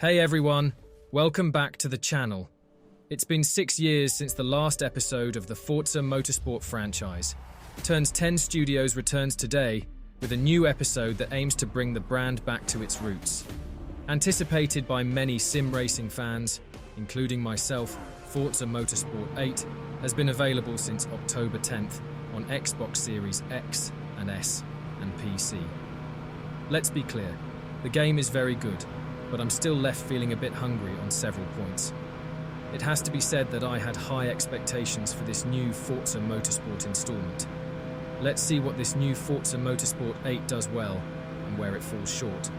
Hey everyone, welcome back to the channel. It's been 6 years since the last episode of the Forza Motorsport franchise. Turns 10 Studios returns today with a new episode that aims to bring the brand back to its roots. Anticipated by many sim racing fans, including myself, Forza Motorsport 8 has been available since October 10th on Xbox Series X and S and PC. Let's be clear, the game is very good, but I'm still left feeling a bit hungry on several points. It has to be said that I had high expectations for this new Forza Motorsport installment. Let's see what this new Forza Motorsport 8 does well and where it falls short.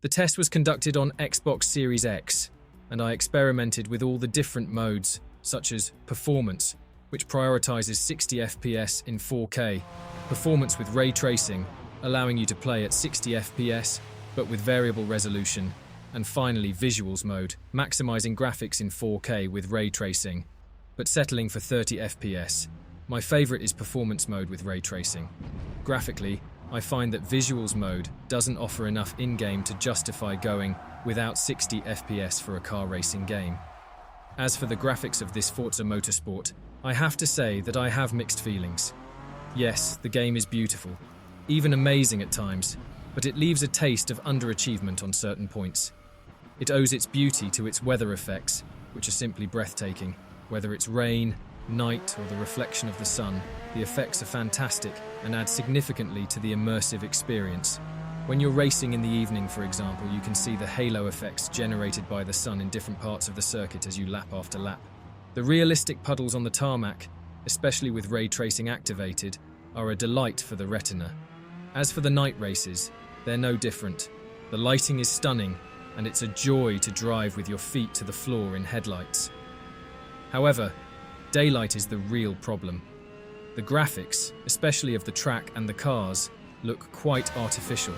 The test was conducted on Xbox Series X, and I experimented with all the different modes, such as Performance, which prioritizes 60 FPS in 4K, Performance with ray tracing, allowing you to play at 60 FPS, but with variable resolution, and finally Visuals mode, maximizing graphics in 4K with ray tracing, but settling for 30 FPS. My favorite is Performance mode with ray tracing. Graphically, I find that Visuals mode doesn't offer enough in-game to justify going without 60 FPS for a car racing game. As for the graphics of this Forza Motorsport, I have to say that I have mixed feelings. Yes, the game is beautiful, even amazing at times, but it leaves a taste of underachievement on certain points. It owes its beauty to its weather effects, which are simply breathtaking. Whether it's rain, night, or the reflection of the sun, the effects are fantastic and add significantly to the immersive experience. When you're racing in the evening, for example, you can see the halo effects generated by the sun in different parts of the circuit as you lap after lap. The realistic puddles on the tarmac, especially with ray tracing activated, are a delight for the retina. As for the night races, they're no different. The lighting is stunning, and it's a joy to drive with your feet to the floor in headlights. However, daylight is the real problem. The graphics, especially of the track and the cars, look quite artificial.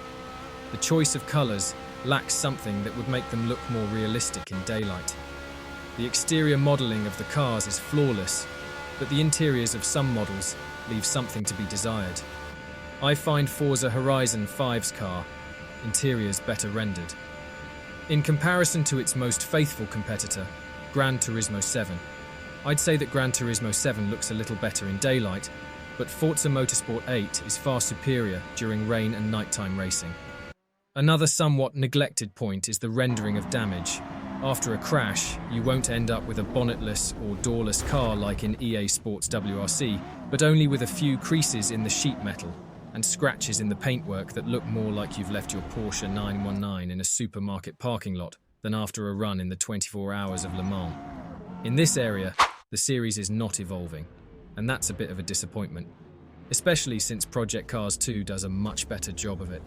The choice of colours lacks something that would make them look more realistic in daylight. The exterior modelling of the cars is flawless, but the interiors of some models leave something to be desired. I find Forza Horizon 5's car interiors better rendered. In comparison to its most faithful competitor, Gran Turismo 7, I'd say that Gran Turismo 7 looks a little better in daylight, but Forza Motorsport 8 is far superior during rain and nighttime racing. Another somewhat neglected point is the rendering of damage. After a crash, you won't end up with a bonnetless or doorless car like in EA Sports WRC, but only with a few creases in the sheet metal and scratches in the paintwork that look more like you've left your Porsche 919 in a supermarket parking lot than after a run in the 24 hours of Le Mans. In this area, the series is not evolving, and that's a bit of a disappointment, especially since Project Cars 2 does a much better job of it.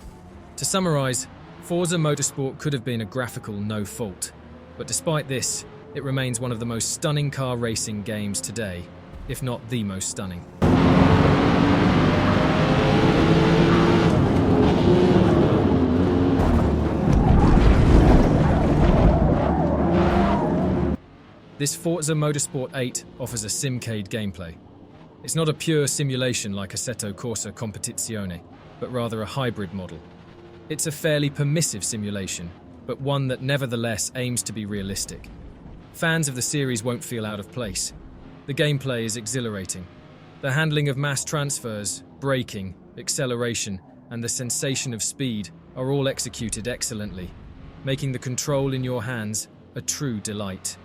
To summarize, Forza Motorsport could have been a graphical no fault, but despite this, it remains one of the most stunning car racing games today, if not the most stunning. This Forza Motorsport 8 offers a simcade gameplay. It's not a pure simulation like Assetto Corsa Competizione, but rather a hybrid model. It's a fairly permissive simulation, but one that nevertheless aims to be realistic. Fans of the series won't feel out of place. The gameplay is exhilarating. The handling of mass transfers, braking, acceleration, and the sensation of speed are all executed excellently, making the control in your hands a true delight.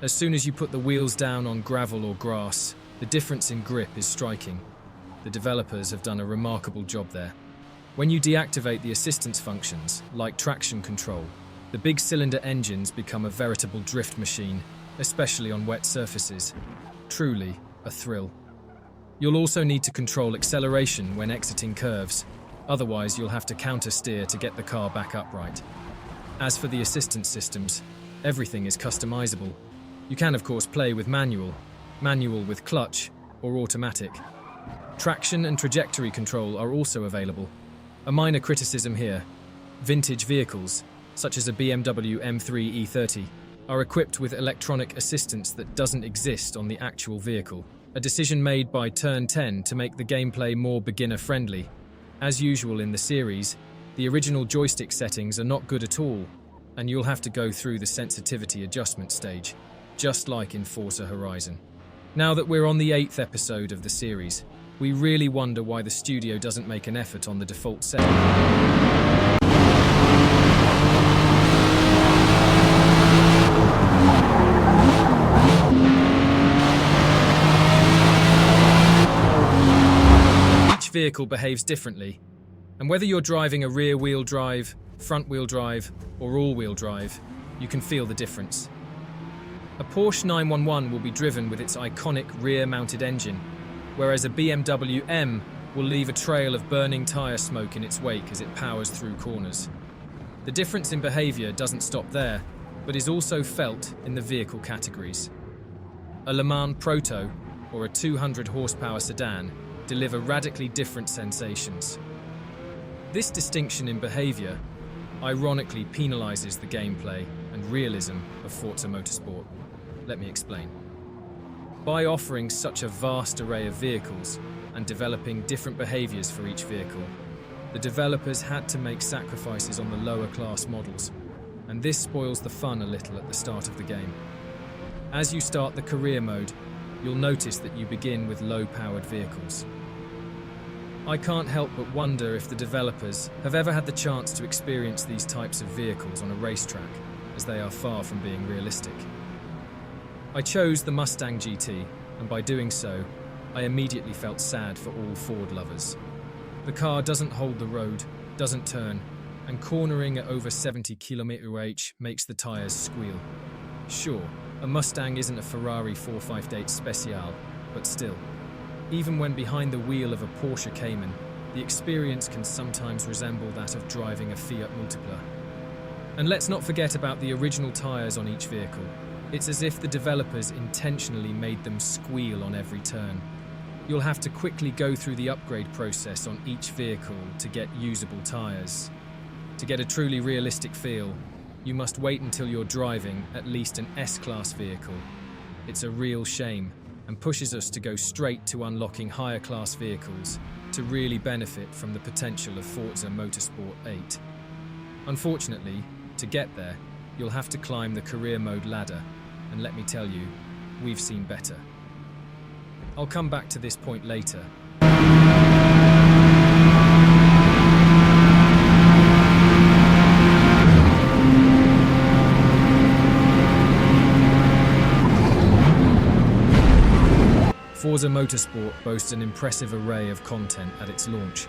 As soon as you put the wheels down on gravel or grass, the difference in grip is striking. The developers have done a remarkable job there. When you deactivate the assistance functions, like traction control, the big cylinder engines become a veritable drift machine, especially on wet surfaces. Truly a thrill. You'll also need to control acceleration when exiting curves, otherwise you'll have to counter-steer to get the car back upright. As for the assistance systems, everything is customizable. You can, of course, play with manual with clutch, or automatic. Traction and trajectory control are also available. A minor criticism here: vintage vehicles, such as a BMW M3 E30, are equipped with electronic assistance that doesn't exist on the actual vehicle. A decision made by Turn 10 to make the gameplay more beginner-friendly. As usual in the series, the original joystick settings are not good at all, and you'll have to go through the sensitivity adjustment stage, just like in Forza Horizon. Now that we're on the 8th episode of the series, we really wonder why the studio doesn't make an effort on the default setting. Each vehicle behaves differently, and whether you're driving a rear-wheel drive, front-wheel drive, or all-wheel drive, you can feel the difference. A Porsche 911 will be driven with its iconic rear-mounted engine, whereas a BMW M will leave a trail of burning tyre smoke in its wake as it powers through corners. The difference in behaviour doesn't stop there, but is also felt in the vehicle categories. A Le Mans Proto or a 200 horsepower sedan deliver radically different sensations. This distinction in behaviour ironically penalises the gameplay and realism of Forza Motorsport. Let me explain. By offering such a vast array of vehicles and developing different behaviours for each vehicle, the developers had to make sacrifices on the lower class models, and this spoils the fun a little at the start of the game. As you start the career mode, you'll notice that you begin with low-powered vehicles. I can't help but wonder if the developers have ever had the chance to experience these types of vehicles on a racetrack, as they are far from being realistic. I chose the Mustang GT, and by doing so, I immediately felt sad for all Ford lovers. The car doesn't hold the road, doesn't turn, and cornering at over 70 km/h makes the tyres squeal. Sure, a Mustang isn't a Ferrari 458 Speciale, but still. Even when behind the wheel of a Porsche Cayman, the experience can sometimes resemble that of driving a Fiat Multipla. And let's not forget about the original tyres on each vehicle. It's as if the developers intentionally made them squeal on every turn. You'll have to quickly go through the upgrade process on each vehicle to get usable tyres. To get a truly realistic feel, you must wait until you're driving at least an S-Class vehicle. It's a real shame, and pushes us to go straight to unlocking higher class vehicles to really benefit from the potential of Forza Motorsport 8. Unfortunately, to get there, you'll have to climb the career mode ladder, and let me tell you, we've seen better. I'll come back to this point later. Forza Motorsport boasts an impressive array of content at its launch.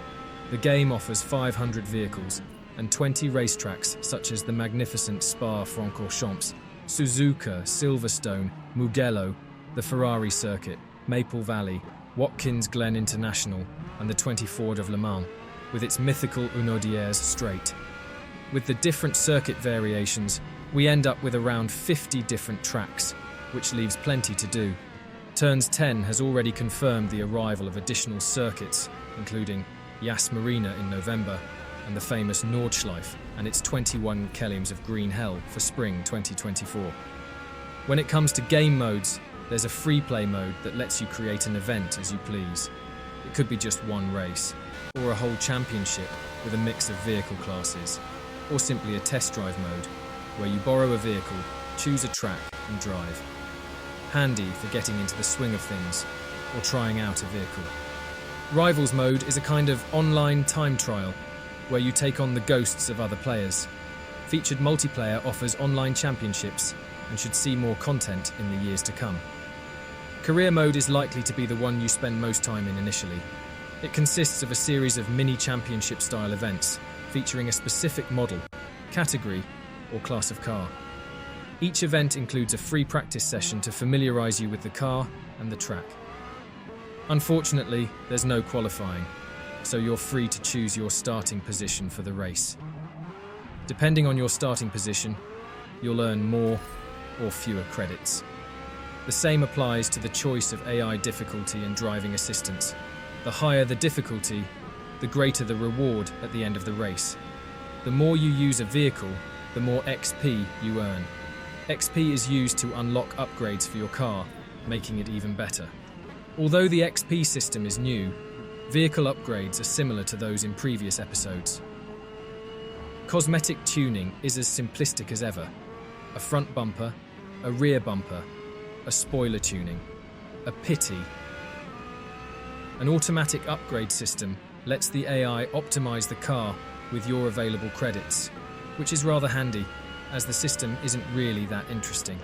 The game offers 500 vehicles and 20 racetracks such as the magnificent Spa-Francorchamps, Suzuka, Silverstone, Mugello, the Ferrari Circuit, Maple Valley, Watkins Glen International, and the 24 of Le Mans, with its mythical Unodières Straight. With the different circuit variations, we end up with around 50 different tracks, which leaves plenty to do. Turns 10 has already confirmed the arrival of additional circuits, including Yas Marina in November and the famous Nordschleife and its 21 km of green hell for spring 2024. When it comes to game modes, there's a free play mode that lets you create an event as you please. It could be just one race, or a whole championship with a mix of vehicle classes, or simply a test drive mode, where you borrow a vehicle, choose a track and drive. Handy for getting into the swing of things, or trying out a vehicle. Rivals mode is a kind of online time trial, where you take on the ghosts of other players. Featured multiplayer offers online championships, and should see more content in the years to come. Career mode is likely to be the one you spend most time in initially. It consists of a series of mini championship-style events, featuring a specific model, category, or class of car. Each event includes a free practice session to familiarise you with the car and the track. Unfortunately, there's no qualifying, so you're free to choose your starting position for the race. Depending on your starting position, you'll earn more or fewer credits. The same applies to the choice of AI difficulty and driving assistance. The higher the difficulty, the greater the reward at the end of the race. The more you use a vehicle, the more XP you earn. XP is used to unlock upgrades for your car, making it even better. Although the XP system is new, vehicle upgrades are similar to those in previous episodes. Cosmetic tuning is as simplistic as ever. A front bumper, a rear bumper, a spoiler tuning, a pity. An automatic upgrade system lets the AI optimize the car with your available credits, which is rather handy, as the system isn't really that interesting.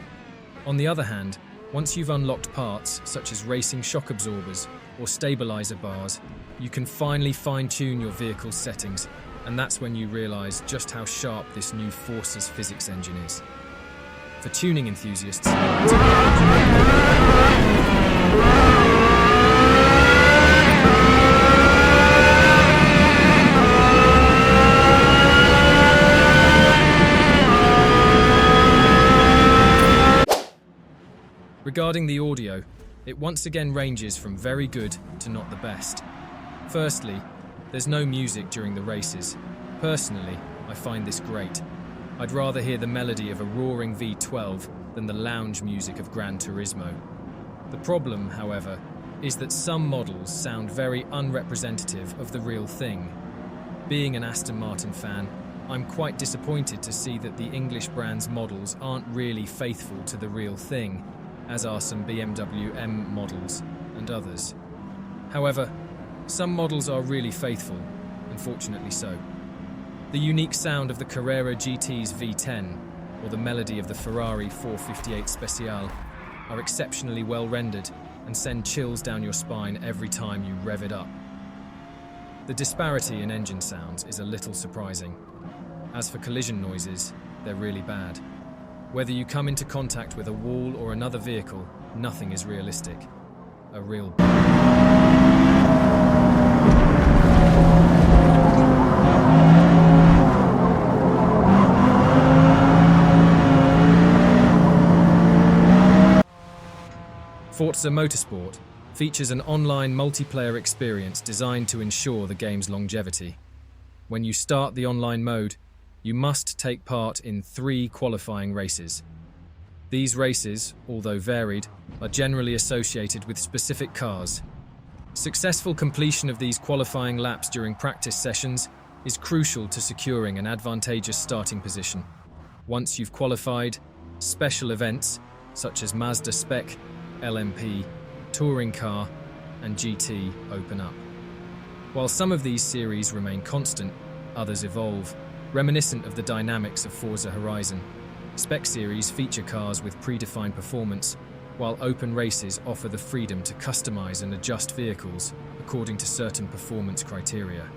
On the other hand, once you've unlocked parts such as racing shock absorbers or stabilizer bars, you can finally fine-tune your vehicle's settings, and that's when you realize just how sharp this new Forza's physics engine is. For tuning enthusiasts, regarding the audio, it once again ranges from very good to not the best. Firstly, there's no music during the races. Personally, I find this great. I'd rather hear the melody of a roaring V12 than the lounge music of Gran Turismo. The problem, however, is that some models sound very unrepresentative of the real thing. Being an Aston Martin fan, I'm quite disappointed to see that the English brand's models aren't really faithful to the real thing, as are some BMW M models and others. However, some models are really faithful, unfortunately so. The unique sound of the Carrera GT's V10 or the melody of the Ferrari 458 Speciale are exceptionally well rendered and send chills down your spine every time you rev it up. The disparity in engine sounds is a little surprising. As for collision noises, they're really bad. Whether you come into contact with a wall or another vehicle, nothing is realistic. A real... Forza Motorsport features an online multiplayer experience designed to ensure the game's longevity. When you start the online mode, you must take part in 3 qualifying races. These races, although varied, are generally associated with specific cars. Successful completion of these qualifying laps during practice sessions is crucial to securing an advantageous starting position. Once you've qualified, special events such as Mazda Spec, LMP, Touring Car, and GT open up. While some of these series remain constant, others evolve, reminiscent of the dynamics of Forza Horizon. Spec series feature cars with predefined performance, while open races offer the freedom to customize and adjust vehicles according to certain performance criteria.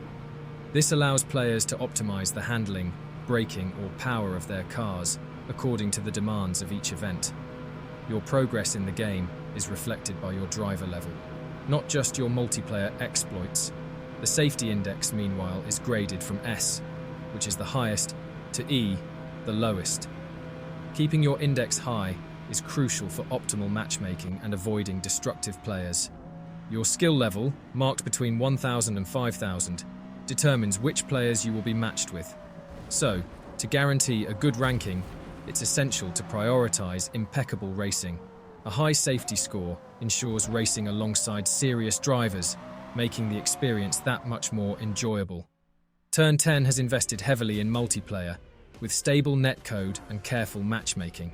This allows players to optimize the handling, braking, or power of their cars according to the demands of each event. Your progress in the game is reflected by your driver level, not just your multiplayer exploits. The safety index, meanwhile, is graded from S, which is the highest, to E, the lowest. Keeping your index high is crucial for optimal matchmaking and avoiding destructive players. Your skill level, marked between 1000 and 5000, determines which players you will be matched with. So, to guarantee a good ranking, it's essential to prioritize impeccable racing. A high safety score ensures racing alongside serious drivers, making the experience that much more enjoyable. Turn 10 has invested heavily in multiplayer, with stable netcode and careful matchmaking.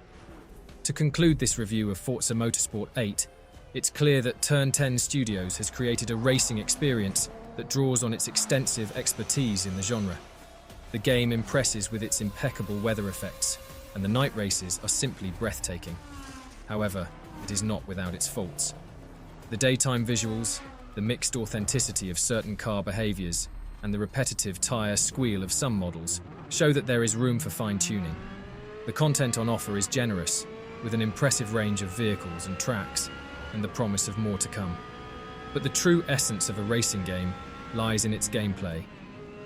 To conclude this review of Forza Motorsport 8, it's clear that Turn 10 Studios has created a racing experience that draws on its extensive expertise in the genre. The game impresses with its impeccable weather effects, and the night races are simply breathtaking. However, it is not without its faults. The daytime visuals, the mixed authenticity of certain car behaviors, and the repetitive tire squeal of some models show that there is room for fine-tuning. The content on offer is generous, with an impressive range of vehicles and tracks, and the promise of more to come. But the true essence of a racing game lies in its gameplay,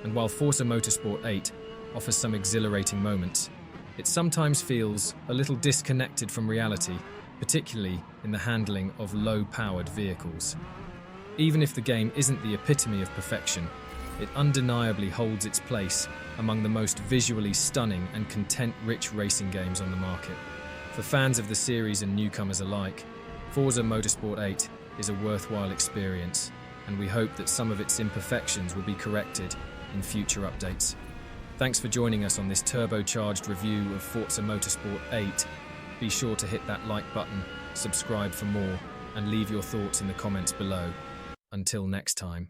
and while Forza Motorsport 8 offers some exhilarating moments, it sometimes feels a little disconnected from reality, particularly in the handling of low-powered vehicles. Even if the game isn't the epitome of perfection, it undeniably holds its place among the most visually stunning and content-rich racing games on the market. For fans of the series and newcomers alike, Forza Motorsport 8 is a worthwhile experience, and we hope that some of its imperfections will be corrected in future updates. Thanks for joining us on this turbocharged review of Forza Motorsport 8. Be sure to hit that like button, subscribe for more, and leave your thoughts in the comments below. Until next time.